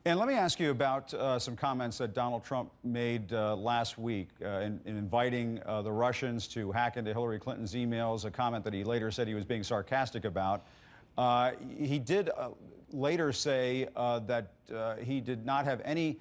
And let me ask you about some comments that Donald Trump made last week in inviting the Russians to hack into Hillary Clinton's emails, a comment that he later said he was being sarcastic about. He did later say that he did not have any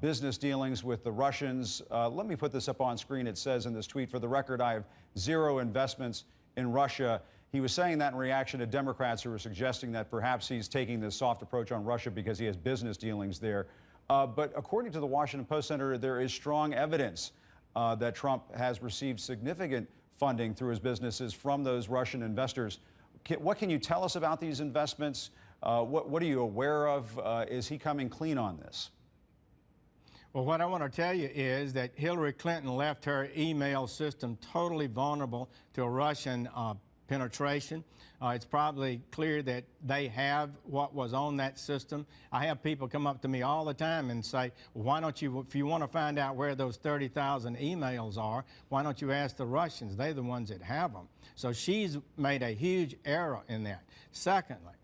business dealings with the Russians. Let me put this up on screen. It says in this tweet, "For the record, I have zero investments in Russia." He was saying that in reaction to Democrats who were suggesting that perhaps he's taking this soft approach on Russia because he has business dealings there. But according to the Washington Post, Senator, there is strong evidence that Trump has received significant funding through his businesses from those Russian investors. What can you tell us about these investments? What are you aware of? Is he coming clean on this? Well, what I want to tell you is that Hillary Clinton left her email system totally vulnerable to a Russian penetration. It's probably clear that they have what was on that system. I have people come up to me all the time and say, well, why don't you, if you want to find out where those 30,000 emails are, why don't you ask the Russians? They're the ones that have them. So she's made a huge error in that. Secondly,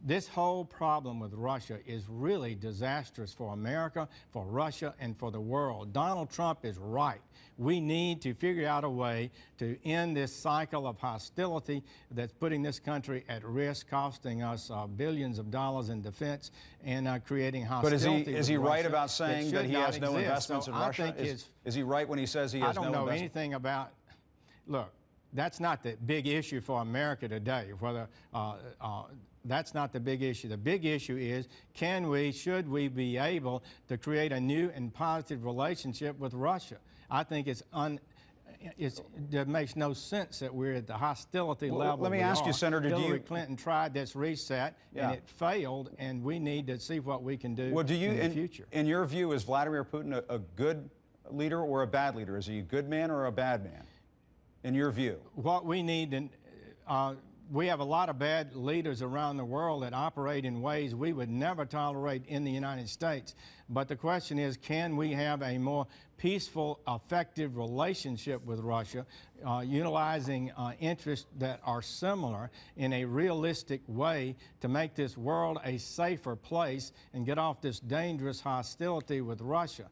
this whole problem with Russia is really disastrous for America, for Russia, and for the world. Donald Trump is right. We need to figure out a way to end this cycle of hostility that's putting this country at risk, costing us billions of dollars in defense and creating hostility. But is he right about saying that he has no investments in Russia? Is he right when he says he has no investments? I don't know anything about, look, that's not the big issue for America today, whether that's not the big issue. The big issue is, should we be able to create a new and positive relationship with Russia? I think it makes no sense that we're at the hostility level. Let me ask you, Senator, Hillary Clinton tried this reset, and it failed, and we need to see what we can do in the future. In your view, is Vladimir Putin a good leader or a bad leader? Is he a good man or a bad man, in your view? What we need, we have a lot of bad leaders around the world that operate in ways we would never tolerate in the United States. But the question is, can we have a more peaceful, effective relationship with Russia, utilizing interests that are similar in a realistic way to make this world a safer place and get off this dangerous hostility with Russia?